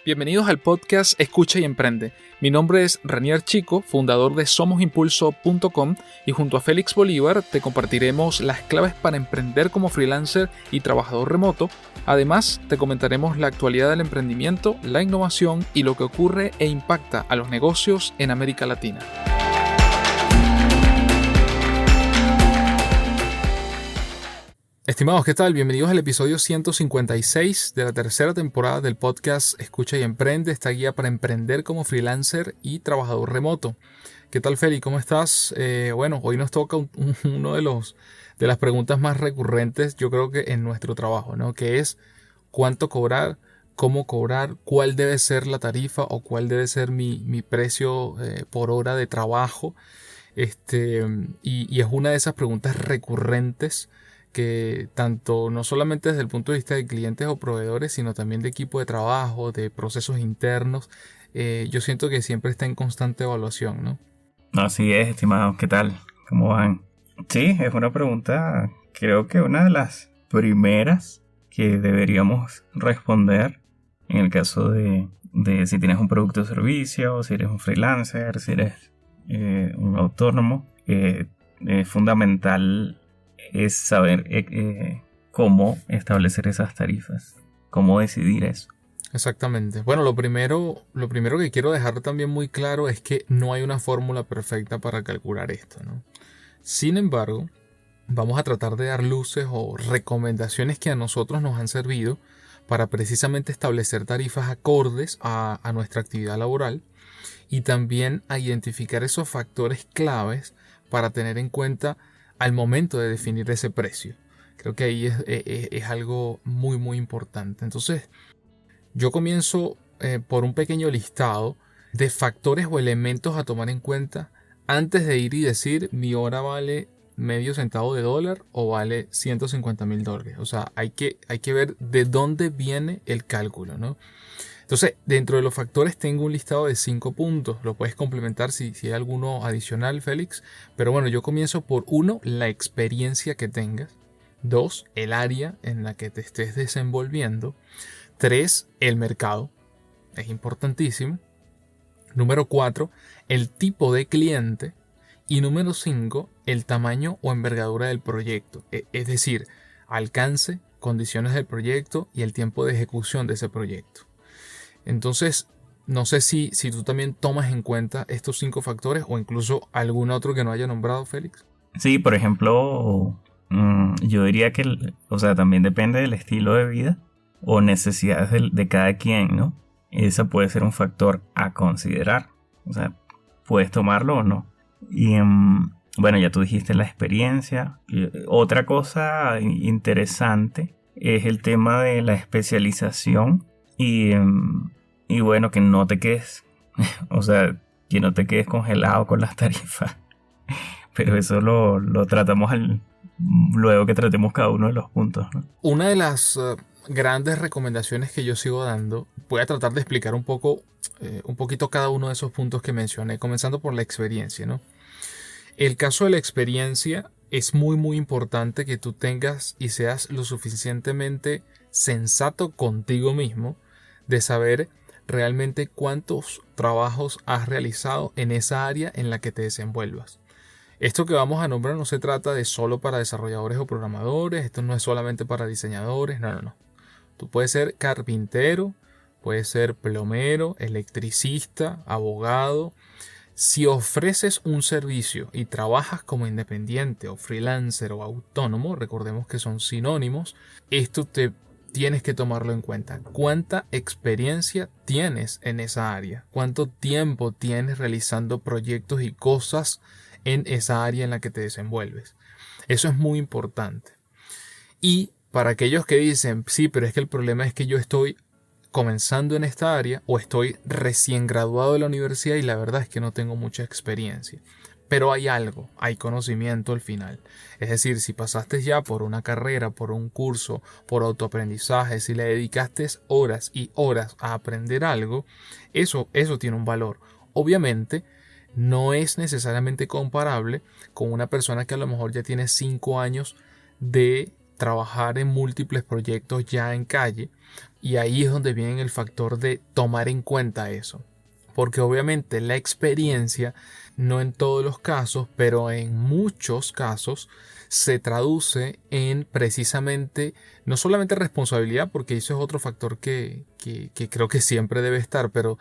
Bienvenidos al podcast Escucha y Emprende. Mi nombre es Ranier Chico, fundador de somosimpulso.com, y junto a Félix Bolívar te compartiremos las claves para emprender como freelancer y trabajador remoto. Además, te comentaremos la actualidad del emprendimiento, la innovación y lo que ocurre e impacta a los negocios en América Latina. Estimados, ¿qué tal? Bienvenidos al episodio 156 de la tercera temporada del podcast Escucha y Emprende, esta guía para emprender como freelancer y trabajador remoto. ¿Qué tal, Feli? ¿Cómo estás? Hoy nos toca uno de las preguntas más recurrentes, yo creo que en nuestro trabajo, ¿no? Que es cuánto cobrar, cómo cobrar, cuál debe ser la tarifa o cuál debe ser mi precio por hora de trabajo. Y es una de esas preguntas recurrentes que tanto no solamente desde el punto de vista de clientes o proveedores, sino también de equipo de trabajo, de procesos internos, yo siento que siempre está en constante evaluación, ¿no? Así es, estimado. ¿Qué tal? ¿Cómo van? Sí, es una pregunta, creo que una de las primeras que deberíamos responder en el caso de si tienes un producto o servicio, si eres un freelancer, si eres un autónomo. Es fundamental es saber cómo establecer esas tarifas, cómo decidir eso. Exactamente. Bueno, lo primero que quiero dejar también muy claro es que no hay una fórmula perfecta para calcular esto, ¿no? Sin embargo, vamos a tratar de dar luces o recomendaciones que a nosotros nos han servido para precisamente establecer tarifas acordes a nuestra actividad laboral y también a identificar esos factores claves para tener en cuenta al momento de definir ese precio. Creo que ahí es algo muy muy importante. Entonces, yo comienzo por un pequeño listado de factores o elementos a tomar en cuenta antes de ir y decir mi hora vale medio centavo de dólar o vale $150,000. O sea, hay que ver de dónde viene el cálculo, ¿no? Entonces, dentro de los factores tengo un listado de 5 puntos. Lo puedes complementar si hay alguno adicional, Félix. Pero bueno, yo comienzo por 1, la experiencia que tengas. 2, el área en la que te estés desenvolviendo. 3, el mercado. Es importantísimo. Número 4, el tipo de cliente. Y número 5, el tamaño o envergadura del proyecto. Es decir, alcance, condiciones del proyecto y el tiempo de ejecución de ese proyecto. Entonces, no sé si tú también tomas en cuenta estos 5 factores o incluso algún otro que no haya nombrado, Félix. Sí, por ejemplo, yo diría que, también depende del estilo de vida o necesidades de cada quien, ¿no? Ese puede ser un factor a considerar. O sea, puedes tomarlo o no. Y bueno, ya tú dijiste la experiencia. Otra cosa interesante es el tema de la especialización. Y bueno, que no te quedes, que no te quedes congelado con las tarifas. Pero eso lo tratamos luego que tratemos cada uno de los puntos, ¿no? Una de las grandes recomendaciones que yo sigo dando, voy a tratar de explicar un poquito cada uno de esos puntos que mencioné, comenzando por la experiencia, ¿no? El caso de la experiencia es muy muy importante que tú tengas y seas lo suficientemente sensato contigo mismo de saber realmente cuántos trabajos has realizado en esa área en la que te desenvuelvas. Esto que vamos a nombrar no se trata de solo para desarrolladores o programadores, esto no es solamente para diseñadores, no. Tú puedes ser carpintero, puedes ser plomero, electricista, abogado. Si ofreces un servicio y trabajas como independiente o freelancer o autónomo, recordemos que son sinónimos, esto tienes que tomarlo en cuenta. ¿Cuánta experiencia tienes en esa área? ¿Cuánto tiempo tienes realizando proyectos y cosas en esa área en la que te desenvuelves? Eso es muy importante. Y para aquellos que dicen, sí, pero es que el problema es que yo estoy comenzando en esta área o estoy recién graduado de la universidad y la verdad es que no tengo mucha experiencia. Pero hay conocimiento al final. Es decir, si pasaste ya por una carrera, por un curso, por autoaprendizaje, si le dedicaste horas y horas a aprender algo, eso tiene un valor. Obviamente, no es necesariamente comparable con una persona que a lo mejor ya tiene 5 años de trabajar en múltiples proyectos ya en calle, Y ahí es donde viene el factor de tomar en cuenta eso. Porque obviamente la experiencia, no en todos los casos, pero en muchos casos, se traduce en precisamente, no solamente responsabilidad, porque eso es otro factor que creo que siempre debe estar, pero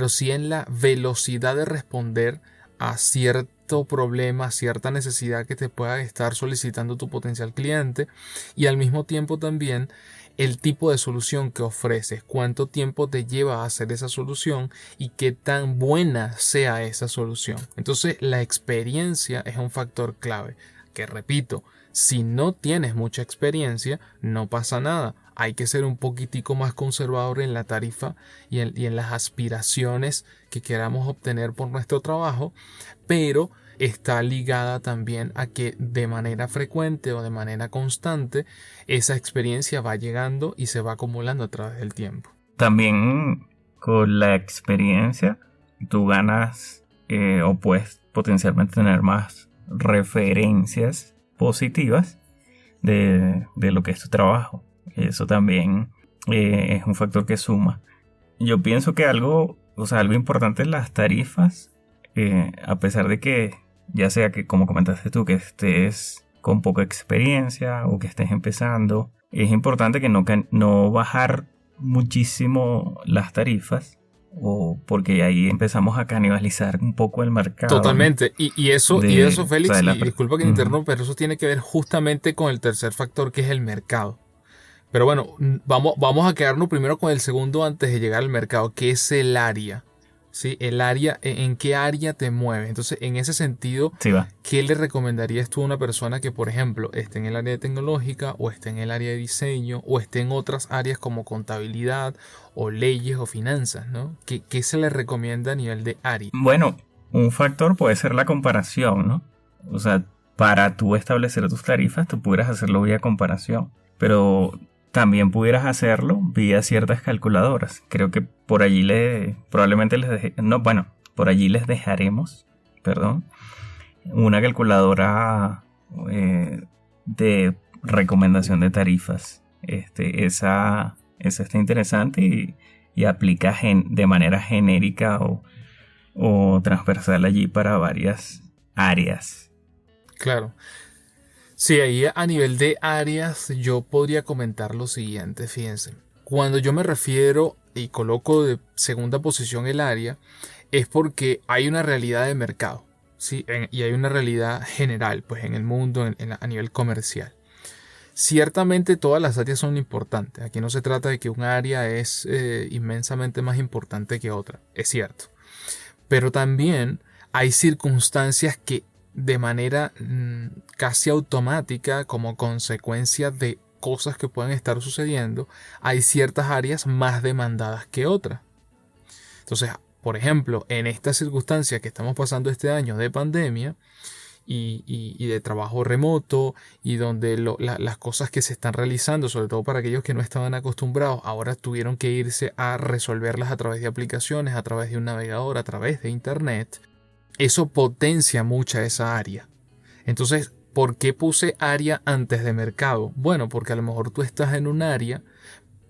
sí en la velocidad de responder a cierto problema, a cierta necesidad que te pueda estar solicitando tu potencial cliente, y al mismo tiempo también el tipo de solución que ofreces, cuánto tiempo te lleva a hacer esa solución y qué tan buena sea esa solución. Entonces la experiencia es un factor clave, que repito, si no tienes mucha experiencia no pasa nada. Hay que ser un poquitico más conservador en la tarifa y en las aspiraciones que queramos obtener por nuestro trabajo, pero está ligada también a que de manera frecuente o de manera constante esa experiencia va llegando y se va acumulando a través del tiempo. También con la experiencia tú ganas o puedes potencialmente tener más referencias positivas de lo que es tu trabajo. Eso también es un factor que suma. Yo pienso que algo importante en las tarifas, a pesar de que ya sea que, como comentaste tú, que estés con poca experiencia o que estés empezando, es importante que no bajar muchísimo las tarifas, o porque ahí empezamos a canibalizar un poco el mercado. Totalmente. ¿No? Y eso, Félix, y disculpa que te interrumpa, pero eso tiene que ver justamente con el tercer factor, que es el mercado. Pero bueno, vamos a quedarnos primero con el segundo antes de llegar al mercado, que es el área. ¿Sí? El área, ¿en qué área te mueves? Entonces, en ese sentido, sí, ¿qué le recomendarías tú a una persona que, por ejemplo, esté en el área tecnológica o esté en el área de diseño o esté en otras áreas como contabilidad o leyes o finanzas, ¿no? ¿Qué se le recomienda a nivel de área? Bueno, un factor puede ser la comparación, ¿no? O sea, para tú establecer tus tarifas, tú pudieras hacerlo vía comparación, pero también pudieras hacerlo vía ciertas calculadoras. Creo que por allí probablemente por allí les dejaremos, una calculadora de recomendación de tarifas. Esa está interesante y aplica de manera genérica o transversal allí para varias áreas. Claro. Sí, ahí a nivel de áreas yo podría comentar lo siguiente, fíjense. Cuando yo me refiero y coloco de segunda posición el área, es porque hay una realidad de mercado, ¿sí? Y hay una realidad general, pues en el mundo, a nivel comercial. Ciertamente todas las áreas son importantes. Aquí no se trata de que un área es inmensamente más importante que otra, es cierto. Pero también hay circunstancias que de manera casi automática, como consecuencia de cosas que pueden estar sucediendo, hay ciertas áreas más demandadas que otras. Entonces, por ejemplo, en esta circunstancia que estamos pasando este año de pandemia y de trabajo remoto, y donde las cosas que se están realizando, sobre todo para aquellos que no estaban acostumbrados, ahora tuvieron que irse a resolverlas a través de aplicaciones, a través de un navegador, a través de internet. Eso potencia mucha esa área. Entonces, ¿por qué puse área antes de mercado? Bueno, porque a lo mejor tú estás en un área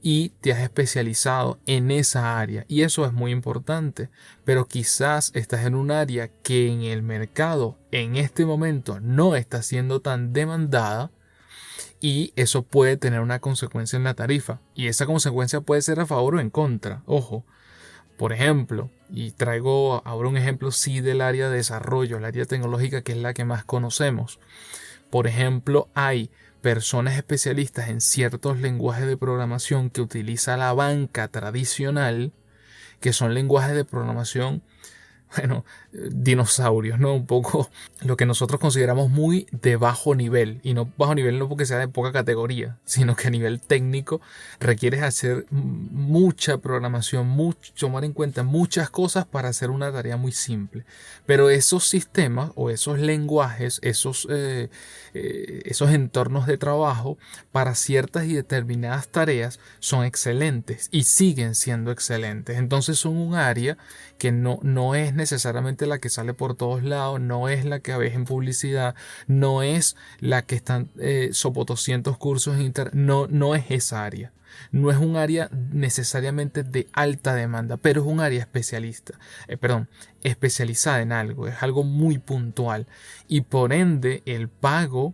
y te has especializado en esa área, y eso es muy importante, pero quizás estás en un área que en el mercado en este momento no está siendo tan demandada, y eso puede tener una consecuencia en la tarifa, y esa consecuencia puede ser a favor o en contra, ojo. Por ejemplo, y traigo ahora un ejemplo del área de desarrollo, el área tecnológica, que es la que más conocemos. Por ejemplo, hay personas especialistas en ciertos lenguajes de programación que utiliza la banca tradicional, que son lenguajes de programación, dinosaurios, ¿no? Un poco lo que nosotros consideramos muy de bajo nivel, y no bajo nivel no porque sea de poca categoría, sino que a nivel técnico requieres hacer mucha programación, tomar en cuenta muchas cosas para hacer una tarea muy simple. Pero esos sistemas o esos lenguajes, esos entornos de trabajo para ciertas y determinadas tareas son excelentes y siguen siendo excelentes. Entonces son un área que no es necesariamente la que sale por todos lados, no es la que ves en publicidad, no es la que están sopo 200 cursos en internet, no es esa área. No es un área necesariamente de alta demanda, pero es un área especializada en algo, es algo muy puntual y por ende el pago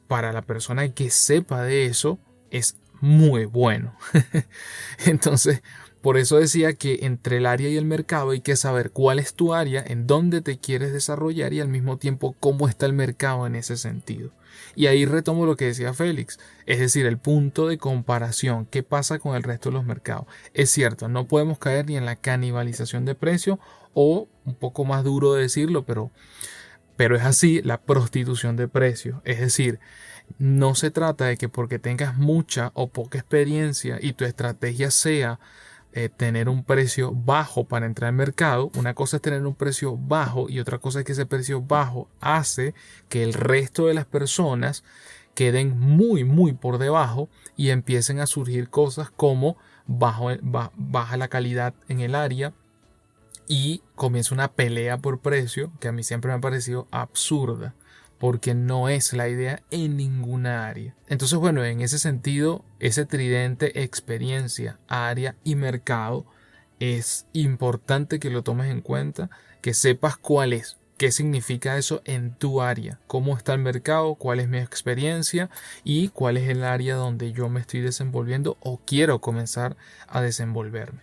para la persona que sepa de eso es muy bueno. Entonces, por eso decía que entre el área y el mercado hay que saber cuál es tu área, en dónde te quieres desarrollar y al mismo tiempo cómo está el mercado en ese sentido. Y ahí retomo lo que decía Félix, es decir, el punto de comparación, qué pasa con el resto de los mercados. Es cierto, no podemos caer ni en la canibalización de precios o, un poco más duro de decirlo, pero es así, la prostitución de precios. Es decir, no se trata de que porque tengas mucha o poca experiencia y tu estrategia sea tener un precio bajo para entrar al mercado. Una cosa es tener un precio bajo y otra cosa es que ese precio bajo hace que el resto de las personas queden muy por debajo y empiecen a surgir cosas como baja la calidad en el área y comienza una pelea por precio que a mí siempre me ha parecido absurda, porque no es la idea en ninguna área. Entonces, bueno, en ese sentido, ese tridente experiencia, área y mercado es importante que lo tomes en cuenta, que sepas cuál es, qué significa eso en tu área, cómo está el mercado, cuál es mi experiencia y cuál es el área donde yo me estoy desenvolviendo o quiero comenzar a desenvolverme.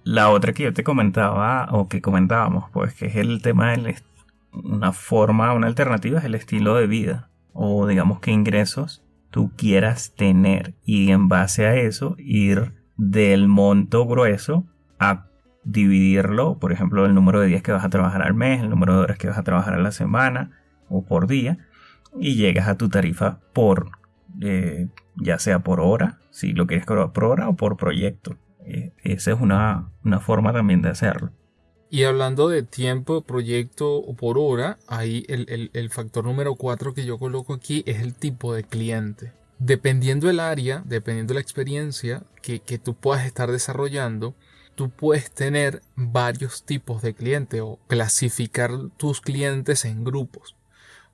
La otra que yo te comentaba, o que comentábamos, pues que es el tema una alternativa es el estilo de vida, o digamos qué ingresos tú quieras tener, y en base a eso ir del monto grueso a dividirlo, por ejemplo, el número de días que vas a trabajar al mes, el número de horas que vas a trabajar a la semana o por día, y llegas a tu tarifa por, ya sea por hora, si lo quieres cobrar por hora o por proyecto. Esa es una forma también de hacerlo. Y hablando de tiempo, proyecto o por hora, ahí el factor número 4 que yo coloco aquí es el tipo de cliente. Dependiendo del área, dependiendo de la experiencia que tú puedas estar desarrollando, tú puedes tener varios tipos de clientes o clasificar tus clientes en grupos.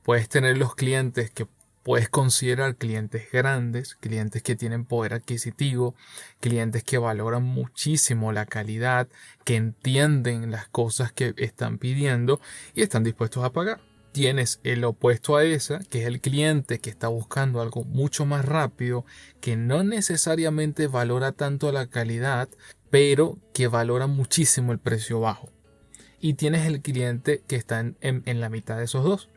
Puedes tener los clientes que puedes considerar clientes grandes, clientes que tienen poder adquisitivo, clientes que valoran muchísimo la calidad, que entienden las cosas que están pidiendo y están dispuestos a pagar. Tienes el opuesto a esa, que es el cliente que está buscando algo mucho más rápido, que no necesariamente valora tanto la calidad, pero que valora muchísimo el precio bajo. Y tienes el cliente que está en la mitad de esos dos,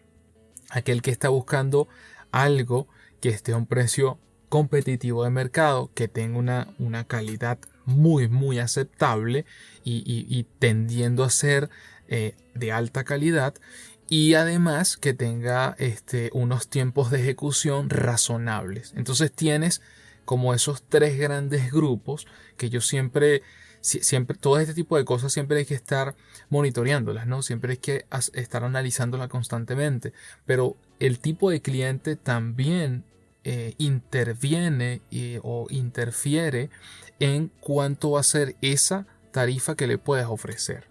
aquel que está buscando algo que esté a un precio competitivo de mercado, que tenga una calidad muy aceptable y tendiendo a ser de alta calidad, y además que tenga unos tiempos de ejecución razonables. Entonces tienes como esos tres grandes grupos que yo siempre, todo este tipo de cosas siempre hay que estar monitoreándolas, ¿no? Siempre hay que estar analizándolas constantemente, pero el tipo de cliente también interviene o interfiere en cuánto va a ser esa tarifa que le puedes ofrecer.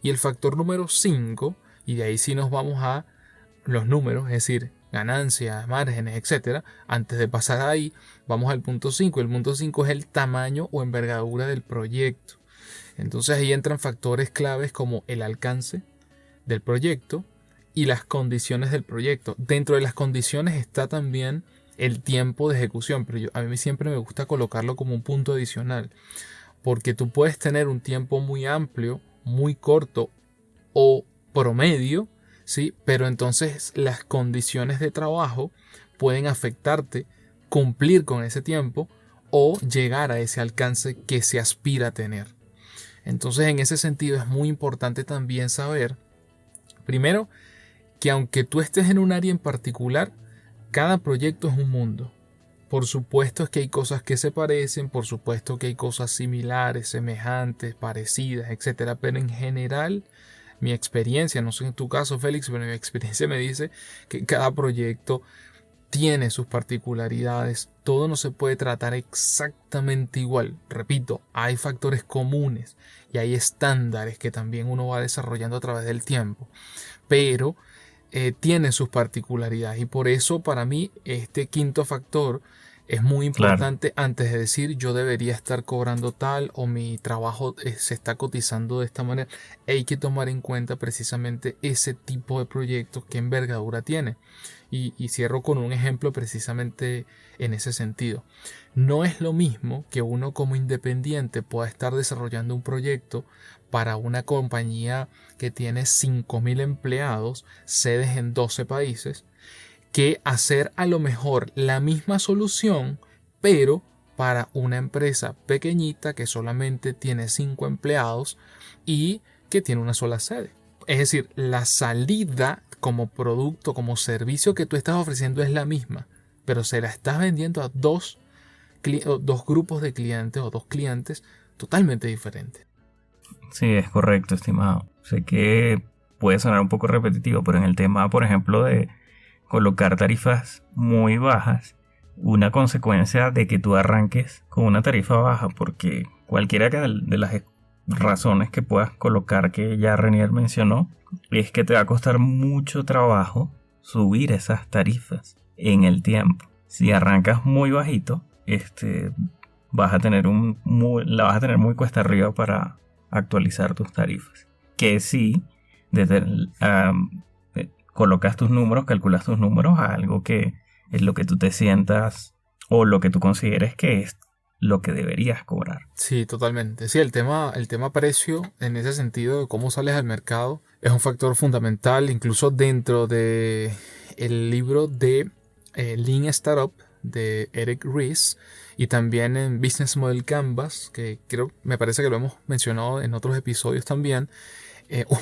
Y el factor número 5, y de ahí sí nos vamos a los números, es decir, ganancias, márgenes, etcétera. Antes de pasar ahí, vamos al punto 5. El punto 5 es el tamaño o envergadura del proyecto. Entonces ahí entran factores claves como el alcance del proyecto y las condiciones del proyecto. Dentro de las condiciones está también el tiempo de ejecución, pero a mí siempre me gusta colocarlo como un punto adicional, porque tú puedes tener un tiempo muy amplio, muy corto o promedio, ¿sí? Pero entonces las condiciones de trabajo pueden afectarte cumplir con ese tiempo o llegar a ese alcance que se aspira a tener. Entonces, en ese sentido es muy importante también saber, primero, que aunque tú estés en un área en particular, cada proyecto es un mundo. Por supuesto es que hay cosas que se parecen, por supuesto que hay cosas similares, semejantes, parecidas, etcétera, pero en general mi experiencia, no sé en tu caso, Félix, pero mi experiencia me dice que cada proyecto tiene sus particularidades, todo no se puede tratar exactamente igual. Repito, hay factores comunes y hay estándares que también uno va desarrollando a través del tiempo, pero tiene sus particularidades y por eso para mí este quinto factor Es muy Claro. importante antes de decir yo debería estar cobrando tal o mi trabajo se está cotizando de esta manera. Hay que tomar en cuenta precisamente ese tipo de proyectos, qué envergadura tiene. Y cierro con un ejemplo precisamente en ese sentido. No es lo mismo que uno como independiente pueda estar desarrollando un proyecto para una compañía que tiene 5.000 empleados, sedes en 12 países, que hacer a lo mejor la misma solución, pero para una empresa pequeñita que solamente tiene 5 empleados y que tiene una sola sede. Es decir, la salida como producto, como servicio que tú estás ofreciendo es la misma, pero se la estás vendiendo a dos grupos de clientes o dos clientes totalmente diferentes. Sí, es correcto, estimado. Sé que puede sonar un poco repetitivo, pero en el tema, por ejemplo, de colocar tarifas muy bajas, una consecuencia de que tú arranques con una tarifa baja, porque cualquiera de las razones que puedas colocar que ya Renier mencionó, es que te va a costar mucho trabajo subir esas tarifas en el tiempo. Si arrancas muy bajito, vas a tener la vas a tener muy cuesta arriba para actualizar tus tarifas. Que si desde, colocas tus números, calculas tus números a algo que es lo que tú te sientas o lo que tú consideres que es lo que deberías cobrar. Sí, totalmente. Sí, el tema precio, en ese sentido de cómo sales al mercado, es un factor fundamental, incluso dentro de el libro de Lean Startup de Eric Ries y también en Business Model Canvas, que me parece que lo hemos mencionado en otros episodios también.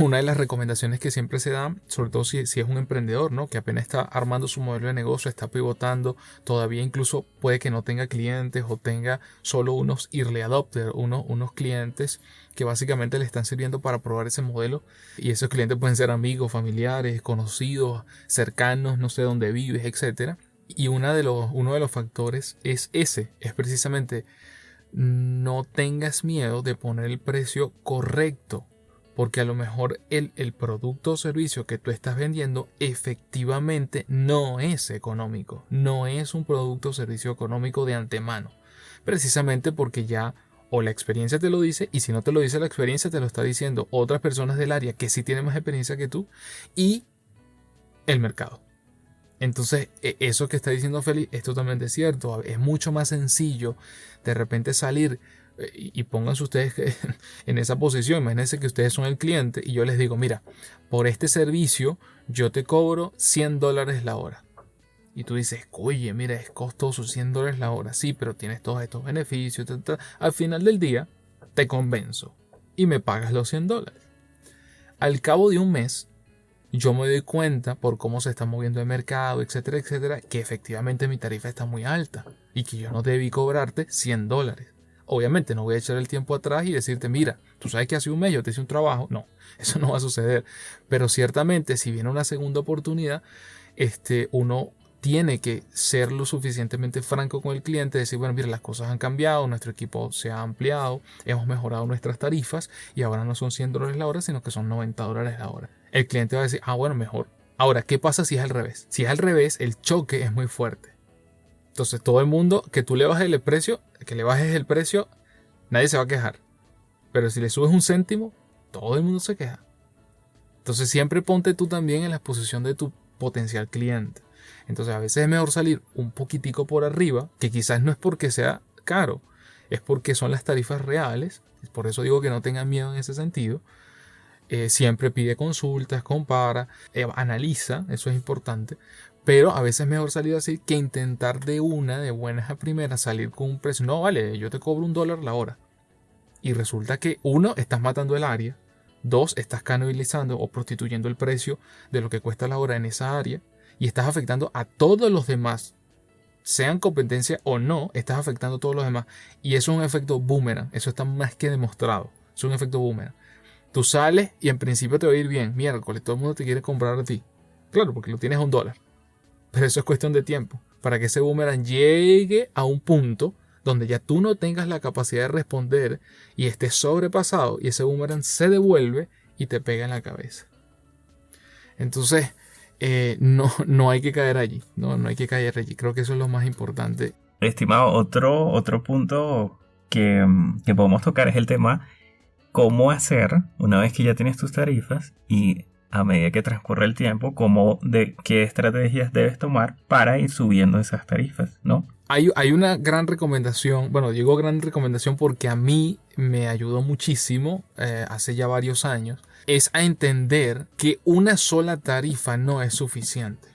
Una de las recomendaciones que siempre se da, sobre todo si es un emprendedor, ¿no? Que apenas está armando su modelo de negocio, está pivotando, todavía incluso puede que no tenga clientes o tenga solo unos early adopters, unos clientes que básicamente le están sirviendo para probar ese modelo, y esos clientes pueden ser amigos, familiares, conocidos, cercanos, no sé dónde vives, etcétera. Y uno de los factores es precisamente no tengas miedo de poner el precio correcto, porque a lo mejor el producto o servicio que tú estás vendiendo efectivamente no es económico, no es un producto o servicio económico de antemano, precisamente porque ya o la experiencia te lo dice, y si no te lo dice la experiencia te lo está diciendo otras personas del área que sí tienen más experiencia que tú, y el mercado. Entonces, eso que está diciendo Félix es totalmente cierto. Es mucho más sencillo de repente salir y pónganse ustedes en esa posición. Imagínense que ustedes son el cliente y yo les digo, mira, por este servicio yo te cobro $100 la hora. Y tú dices, oye, mira, es costoso $100 la hora. Sí, pero tienes todos estos beneficios. Al final del día, te convenzo y me pagas los $100. Al cabo de un mes, yo me doy cuenta por cómo se está moviendo el mercado, etcétera, etcétera, que efectivamente mi tarifa está muy alta y que yo no debí cobrarte $100. Obviamente no voy a echar el tiempo atrás y decirte, mira, tú sabes que hace un mes yo te hice un trabajo. No, eso no va a suceder. Pero ciertamente si viene una segunda oportunidad, uno tiene que ser lo suficientemente franco con el cliente, decir, bueno, mira, las cosas han cambiado, nuestro equipo se ha ampliado, hemos mejorado nuestras tarifas y ahora no son $100 la hora, sino que son $90 la hora. El cliente va a decir, ah, bueno, mejor. Ahora, ¿qué pasa si es al revés? Si es al revés, el choque es muy fuerte. Entonces, todo el mundo, que tú le bajes el precio, nadie se va a quejar. Pero si le subes un céntimo, todo el mundo se queja. Entonces, siempre ponte tú también en la posición de tu potencial cliente. Entonces, a veces es mejor salir un poquitico por arriba, que quizás no es porque sea caro, es porque son las tarifas reales. Por eso digo que no tengan miedo en ese sentido. Siempre pide consultas, compara, analiza, eso es importante. Pero a veces es mejor salir así que intentar de buenas a primeras, salir con un precio. No, vale, yo te cobro $1 la hora. Y resulta que, uno, estás matando el área. Dos, estás canibalizando o prostituyendo el precio de lo que cuesta la hora en esa área. Y estás afectando a todos los demás. Sean competencia o no, estás afectando a todos los demás. Y eso es un efecto boomerang. Eso está más que demostrado. Es un efecto boomerang. Tú sales y en principio te va a ir bien. Miércoles, todo el mundo te quiere comprar a ti. Claro, porque lo tienes a $1. Pero eso es cuestión de tiempo. Para que ese boomerang llegue a un punto donde ya tú no tengas la capacidad de responder y estés sobrepasado, y ese boomerang se devuelve y te pega en la cabeza. Entonces, no hay que caer allí. No hay que caer allí. Creo que eso es lo más importante. Estimado, otro punto que podemos tocar es el tema cómo hacer una vez que ya tienes tus tarifas y a medida que transcurre el tiempo, qué estrategias debes tomar para ir subiendo esas tarifas, ¿no? Hay una gran recomendación, bueno, digo gran recomendación porque a mí me ayudó muchísimo hace ya varios años, es a entender que una sola tarifa no es suficiente.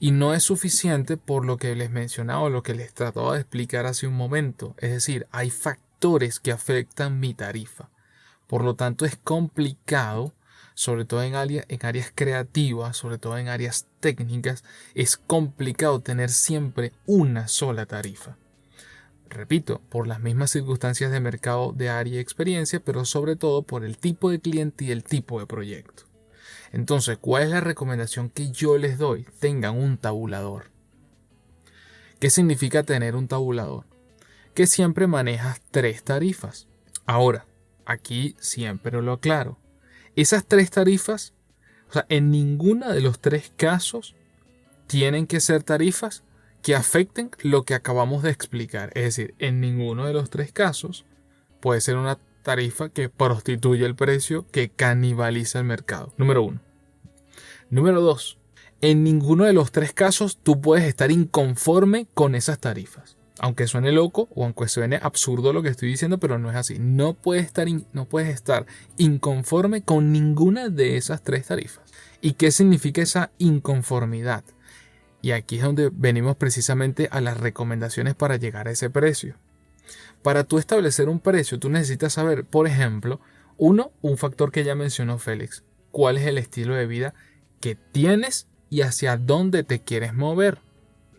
Y no es suficiente por lo que les mencionaba o lo que les trataba de explicar hace un momento. Es decir, hay factores que afectan mi tarifa. Por lo tanto, es complicado, sobre todo en áreas creativas, sobre todo en áreas técnicas, es complicado tener siempre una sola tarifa. Repito, por las mismas circunstancias de mercado de área y experiencia, pero sobre todo por el tipo de cliente y el tipo de proyecto. Entonces, ¿cuál es la recomendación que yo les doy? Tengan un tabulador. ¿Qué significa tener un tabulador? Que siempre manejas 3 tarifas. Ahora, aquí siempre lo aclaro. Esas 3 tarifas, o sea, en ninguna de los 3 casos tienen que ser tarifas que afecten lo que acabamos de explicar. Es decir, en ninguno de los 3 casos puede ser una tarifa que prostituye el precio, que canibaliza el mercado. Número 1. Número 2. En ninguno de los 3 casos tú puedes estar inconforme con esas tarifas. Aunque suene loco o aunque suene absurdo lo que estoy diciendo, pero no es así. No puedes estar inconforme con ninguna de esas 3 tarifas. ¿Y qué significa esa inconformidad? Y aquí es donde venimos precisamente a las recomendaciones para llegar a ese precio. Para tú establecer un precio, tú necesitas saber, por ejemplo, un factor que ya mencionó Félix. ¿Cuál es el estilo de vida que tienes y hacia dónde te quieres mover?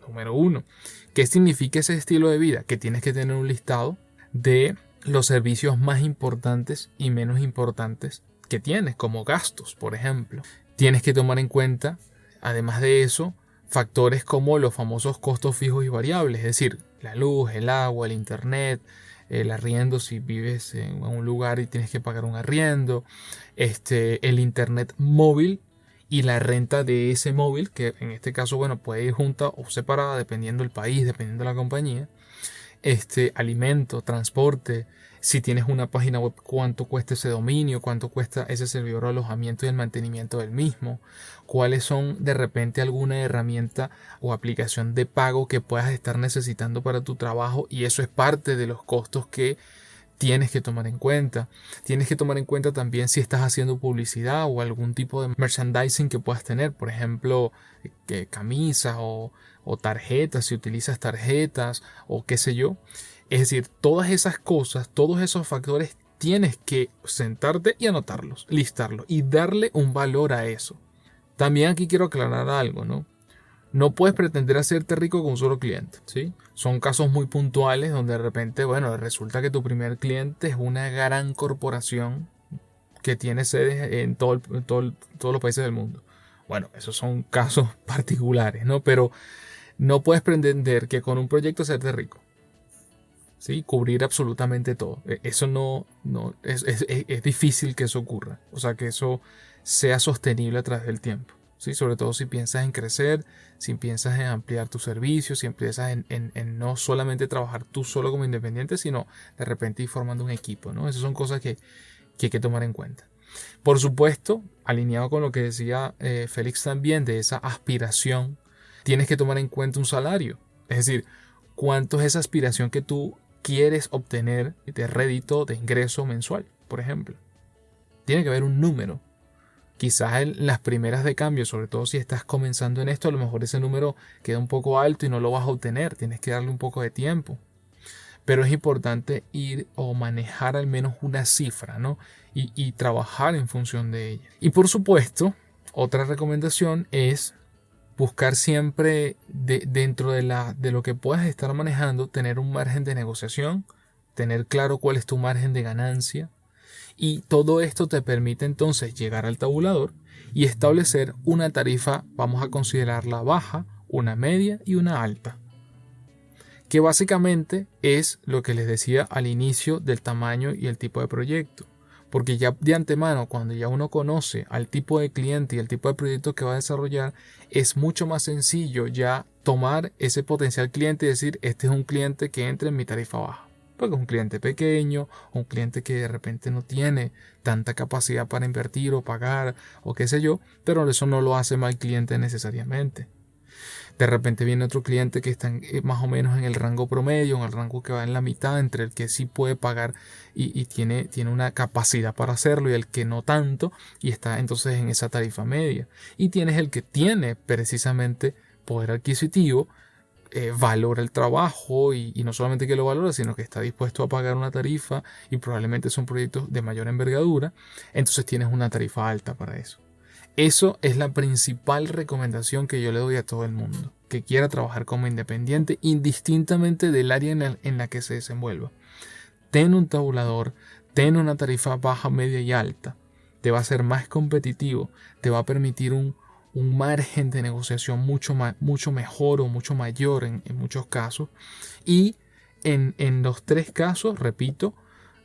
Número 1. ¿Qué significa ese estilo de vida? Que tienes que tener un listado de los servicios más importantes y menos importantes que tienes, como gastos, por ejemplo. Tienes que tomar en cuenta, además de eso, factores como los famosos costos fijos y variables, es decir, la luz, el agua, el internet, el arriendo si vives en un lugar y tienes que pagar un arriendo, el internet móvil y la renta de ese móvil, que en este caso, bueno, puede ir junta o separada dependiendo del país, dependiendo de la compañía. Alimento, transporte, si tienes una página web, cuánto cuesta ese dominio, cuánto cuesta ese servidor de alojamiento y el mantenimiento del mismo, cuáles son de repente alguna herramienta o aplicación de pago que puedas estar necesitando para tu trabajo, y eso es parte de los costos que tienes que tomar en cuenta. Tienes que tomar en cuenta también si estás haciendo publicidad o algún tipo de merchandising que puedas tener, por ejemplo, camisas o tarjetas, si utilizas tarjetas o qué sé yo. Es decir, todas esas cosas, todos esos factores tienes que sentarte y anotarlos, listarlos y darle un valor a eso. También aquí quiero aclarar algo, ¿no? No puedes pretender hacerte rico con un solo cliente, ¿sí? Son casos muy puntuales donde de repente, bueno, resulta que tu primer cliente es una gran corporación que tiene sedes en todos los países del mundo. Bueno, esos son casos particulares, ¿no? Pero no puedes pretender que con un proyecto hacerte rico, ¿sí? Cubrir absolutamente todo. Eso no es difícil que eso ocurra. O sea, que eso sea sostenible a través del tiempo. ¿Sí? Sobre todo si piensas en crecer, si piensas en ampliar tus servicios, si piensas en no solamente trabajar tú solo como independiente, sino de repente ir formando un equipo, ¿no? Esas son cosas que hay que tomar en cuenta. Por supuesto, alineado con lo que decía Félix también, de esa aspiración, tienes que tomar en cuenta un salario. Es decir, cuánto es esa aspiración que tú quieres obtener de rédito, de ingreso mensual, por ejemplo. Tiene que haber un número. Quizás en las primeras de cambio, sobre todo si estás comenzando en esto, a lo mejor ese número queda un poco alto y no lo vas a obtener. Tienes que darle un poco de tiempo. Pero es importante ir o manejar al menos una cifra, ¿no? Y trabajar en función de ella. Y por supuesto, otra recomendación es buscar siempre dentro de lo que puedas estar manejando, tener un margen de negociación, tener claro cuál es tu margen de ganancia. Y todo esto te permite entonces llegar al tabulador y establecer una tarifa, vamos a considerarla baja, una media y una alta. Que básicamente es lo que les decía al inicio del tamaño y el tipo de proyecto. Porque ya de antemano, cuando ya uno conoce al tipo de cliente y el tipo de proyecto que va a desarrollar, es mucho más sencillo ya tomar ese potencial cliente y decir, este es un cliente que entra en mi tarifa baja. Porque es un cliente pequeño, un cliente que de repente no tiene tanta capacidad para invertir o pagar o qué sé yo, pero eso no lo hace mal cliente necesariamente. De repente viene otro cliente que está más o menos en el rango promedio, en el rango que va en la mitad entre el que sí puede pagar y tiene una capacidad para hacerlo y el que no tanto, y está entonces en esa tarifa media. Y tienes el que tiene precisamente poder adquisitivo, valora el trabajo y no solamente que lo valora, sino que está dispuesto a pagar una tarifa y probablemente son proyectos de mayor envergadura, entonces tienes una tarifa alta para eso. Eso es la principal recomendación que yo le doy a todo el mundo que quiera trabajar como independiente, indistintamente del área en la que se desenvuelva. Ten un tabulador, ten una tarifa baja, media y alta. Te va a hacer más competitivo, te va a permitir un margen de negociación mucho mejor o mucho mayor en muchos casos. Y en los tres casos, repito,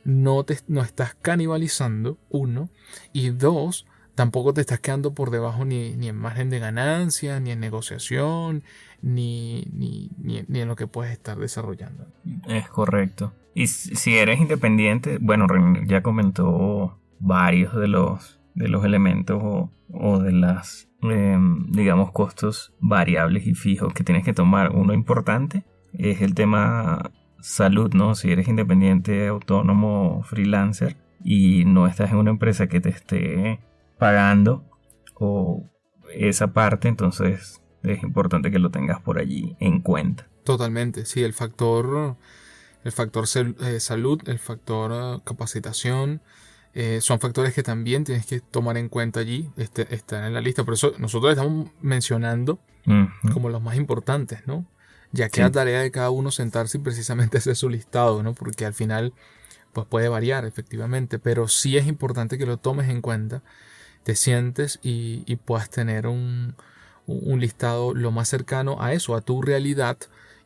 no estás canibalizando, uno, y dos, tampoco te estás quedando por debajo ni en margen de ganancia, ni en negociación, ni en lo que puedes estar desarrollando. Es correcto. Y si eres independiente, bueno, René ya comentó varios de los elementos o de las, digamos, costos variables y fijos que tienes que tomar. Uno importante es el tema salud, ¿no? Si eres independiente, autónomo, freelancer y no estás en una empresa que te esté pagando o esa parte, entonces es importante que lo tengas por allí en cuenta. Totalmente, sí, el factor salud, el factor capacitación, son factores que también tienes que tomar en cuenta allí, están en la lista. Por eso nosotros estamos mencionando como los más importantes, ¿no? Ya que la tarea de cada uno sentarse y precisamente hacer su listado, ¿no? Porque al final pues puede variar efectivamente, pero sí es importante que lo tomes en cuenta, te sientes y puedas tener un listado lo más cercano a eso, a tu realidad,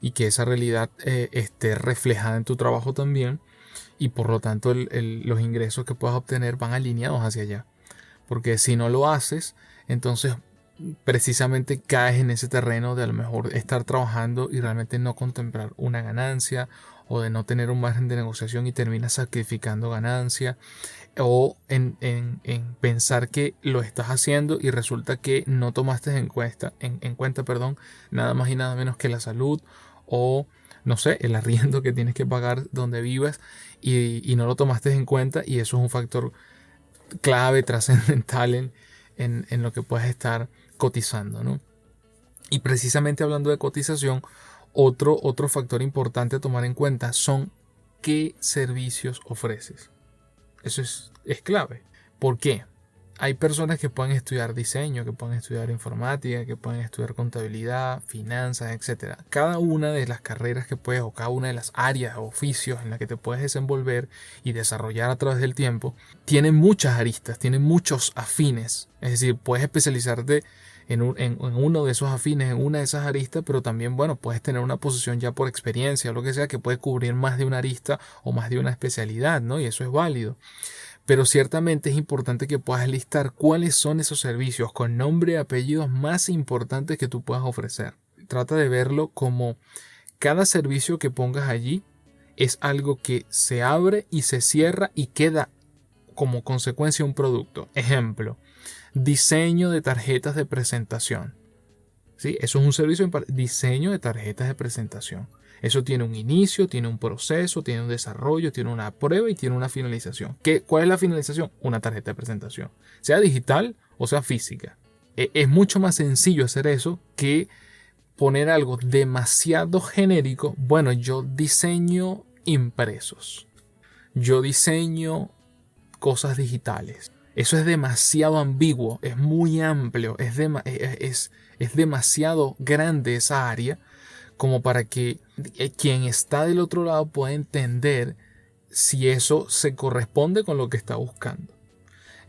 y que esa realidad esté reflejada en tu trabajo también, y por lo tanto los ingresos que puedas obtener van alineados hacia allá. Porque si no lo haces, entonces precisamente caes en ese terreno de a lo mejor estar trabajando y realmente no contemplar una ganancia, o de no tener un margen de negociación y terminas sacrificando ganancia, o en pensar que lo estás haciendo y resulta que no tomaste en cuenta, nada más y nada menos que la salud, o no sé, el arriendo que tienes que pagar donde vives, y no lo tomaste en cuenta, y eso es un factor clave, trascendental en lo que puedes estar cotizando, ¿no? Y precisamente hablando de cotización, otro factor importante a tomar en cuenta son qué servicios ofreces. Eso es clave. ¿Por qué? Hay personas que pueden estudiar diseño, que pueden estudiar informática, que pueden estudiar contabilidad, finanzas, etc. Cada una de las carreras que puedes, o cada una de las áreas o oficios en las que te puedes desenvolver y desarrollar a través del tiempo, tiene muchas aristas, tiene muchos afines. Es decir, puedes especializarte en uno de esos afines, en una de esas aristas, pero también, bueno, puedes tener una posición ya por experiencia o lo que sea, que puede cubrir más de una arista o más de una especialidad, ¿no? Y eso es válido. Pero ciertamente es importante que puedas listar cuáles son esos servicios con nombre y apellidos más importantes que tú puedas ofrecer. Trata de verlo como cada servicio que pongas allí es algo que se abre y se cierra y queda como consecuencia un producto. Ejemplo, diseño de tarjetas de presentación. ¿Sí? Eso es un servicio diseño de tarjetas de presentación. Eso tiene un inicio, tiene un proceso, tiene un desarrollo, tiene una prueba y tiene una finalización. ¿Cuál es la finalización? Una tarjeta de presentación, sea digital o sea física. Es mucho más sencillo hacer eso que poner algo demasiado genérico. Bueno, yo diseño impresos, yo diseño cosas digitales. Eso es demasiado ambiguo, es muy amplio, es demasiado grande esa área como para que quien está del otro lado pueda entender si eso se corresponde con lo que está buscando.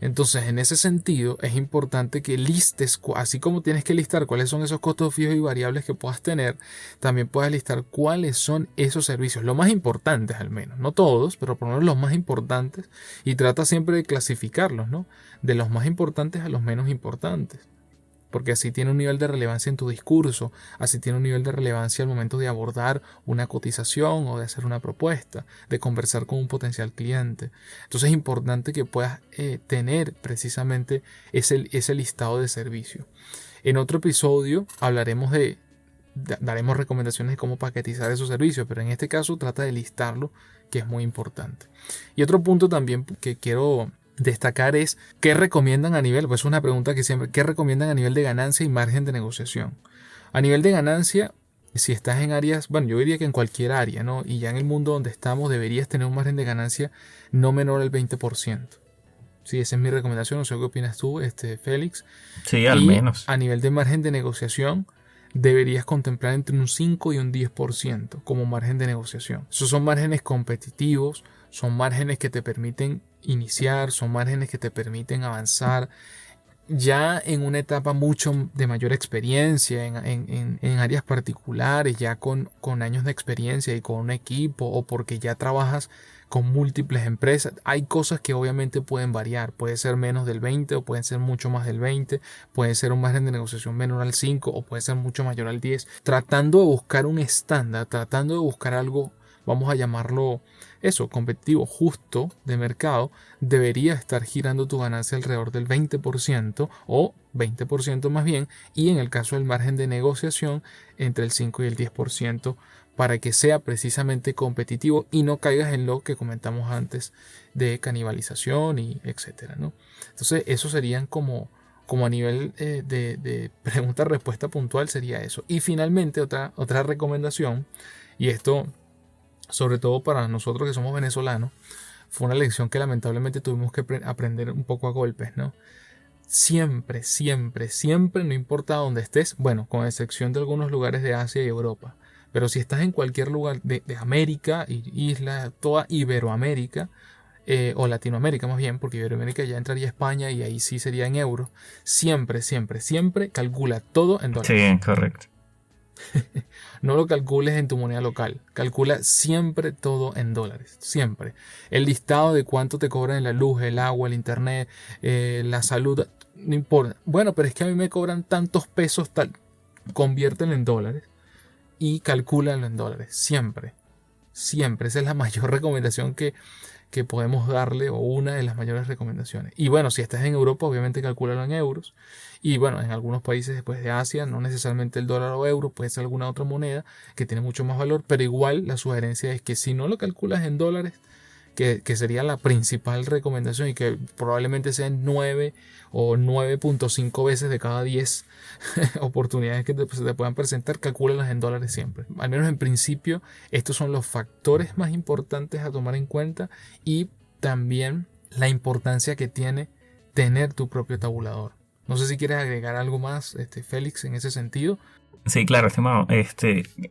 Entonces, en ese sentido, es importante que listes, así como tienes que listar cuáles son esos costos fijos y variables que puedas tener, también puedas listar cuáles son esos servicios, los más importantes al menos, no todos, pero por lo menos los más importantes, y trata siempre de clasificarlos, ¿no? De los más importantes a los menos importantes. porque así tiene un nivel de relevancia en tu discurso, así tiene un nivel de relevancia al momento de abordar una cotización o de hacer una propuesta, de conversar con un potencial cliente. Entonces es importante que puedas tener precisamente ese listado de servicios. En otro episodio hablaremos daremos recomendaciones de cómo paquetizar esos servicios, pero en este caso trata de listarlo, que es muy importante. Y otro punto también que quiero destacar es ¿qué recomiendan a nivel? Pues es una pregunta que siempre, ¿qué recomiendan a nivel de ganancia y margen de negociación? A nivel de ganancia, si estás en áreas, bueno, yo diría que en cualquier área, ¿no? Y ya en el mundo donde estamos deberías tener un margen de ganancia no menor al 20%. Sí, esa es mi recomendación, no sé qué opinas tú, Félix. Sí, al menos. A nivel de margen de negociación, deberías contemplar entre un 5 y un 10% como margen de negociación. Esos son márgenes competitivos, son márgenes que te permiten iniciar, son márgenes que te permiten avanzar ya en una etapa mucho de mayor experiencia, en áreas particulares, ya con años de experiencia y con un equipo, o porque ya trabajas con múltiples empresas. Hay cosas que obviamente pueden variar, puede ser menos del 20 o pueden ser mucho más del 20, puede ser un margen de negociación menor al 5 o puede ser mucho mayor al 10, tratando de buscar un estándar, tratando de buscar algo, vamos a llamarlo eso, competitivo, justo de mercado. Debería estar girando tu ganancia alrededor del 20% o 20% más bien, y en el caso del margen de negociación entre el 5 y el 10%, para que sea precisamente competitivo y no caigas en lo que comentamos antes de canibalización y etcétera, ¿no? Entonces eso serían como a nivel de pregunta-respuesta puntual sería eso. Y finalmente otra recomendación, y esto sobre todo para nosotros que somos venezolanos, fue una lección que lamentablemente tuvimos que aprender un poco a golpes, ¿no? Siempre, siempre, siempre, no importa dónde estés, bueno, con excepción de algunos lugares de Asia y Europa, pero si estás en cualquier lugar de América, isla, toda Iberoamérica, o Latinoamérica más bien, porque Iberoamérica ya entraría España y ahí sí sería en euros, siempre, siempre, siempre calcula todo en dólares. Sí, correcto. No lo calcules en tu moneda local. Calcula siempre todo en dólares. Siempre. El listado de cuánto te cobran la luz, el agua, el internet, la salud. No importa. Bueno, pero es que a mí me cobran tantos pesos tal. Conviértelo en dólares y calcúlalo en dólares. Siempre. Siempre. Esa es la mayor recomendación que podemos darle, o una de las mayores recomendaciones. Y bueno, si estás en Europa, obviamente calcúlalo en euros. Y bueno, en algunos países después de Asia, no necesariamente el dólar o euro, puede ser alguna otra moneda que tiene mucho más valor, pero igual la sugerencia es que si no lo calculas en dólares, que sería la principal recomendación y que probablemente sean 9 o 9.5 veces de cada 10 oportunidades que se te puedan presentar, calcúlalas en dólares siempre. Al menos en principio, estos son los factores más importantes a tomar en cuenta, y también la importancia que tiene tener tu propio tabulador. No sé si quieres agregar algo más, Félix, en ese sentido. Sí, claro, estimado.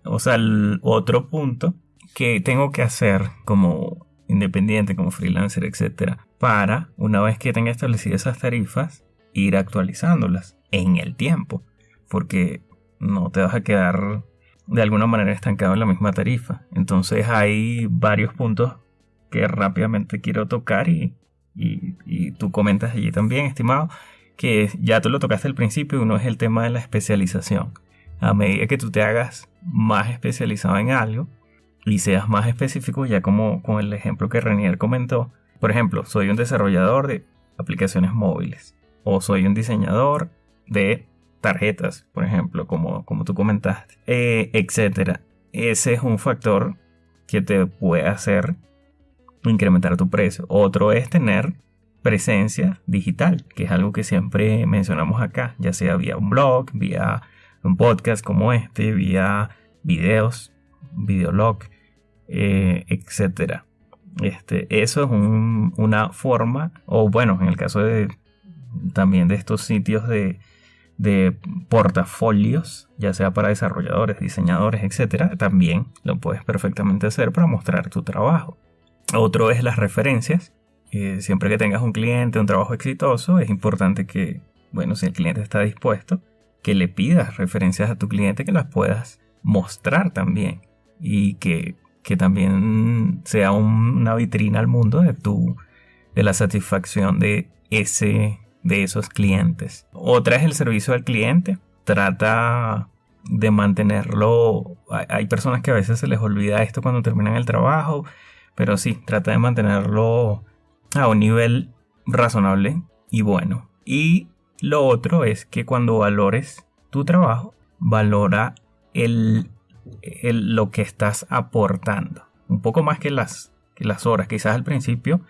O sea, el otro punto que tengo que hacer como independiente, como freelancer, etcétera, para, una vez que tenga establecidas esas tarifas, ir actualizándolas en el tiempo, porque no te vas a quedar de alguna manera estancado en la misma tarifa. Entonces hay varios puntos que rápidamente quiero tocar y tú comentas allí también, estimado, que ya tú lo tocaste al principio. Uno es el tema de la especialización. A medida que tú te hagas más especializado en algo y seas más específico, ya como con el ejemplo que Renier comentó, por ejemplo, soy un desarrollador de aplicaciones móviles, o soy un diseñador de tarjetas, por ejemplo, como tú comentaste, etcétera. Ese es un factor que te puede hacer incrementar tu precio. Otro es tener presencia digital, que es algo que siempre mencionamos acá, ya sea vía un blog, vía un podcast como vía videos, videolog, etcétera. Eso es una forma, o bueno, en el caso también de estos sitios de portafolios, ya sea para desarrolladores, diseñadores, etcétera, también lo puedes perfectamente hacer para mostrar tu trabajo. Otro es las referencias. Siempre que tengas un cliente, un trabajo exitoso, es importante que, bueno, si el cliente está dispuesto, que le pidas referencias a tu cliente, que las puedas mostrar también, y que también sea una vitrina al mundo de la satisfacción de ese de esos clientes. Otra es el servicio al cliente. Trata de mantenerlo. Hay personas que a veces se les olvida esto cuando terminan el trabajo, pero sí, trata de mantenerlo a un nivel razonable y bueno. Y lo otro es que cuando valores tu trabajo, valora lo que estás aportando. Un poco más que las horas. Quizás al principio,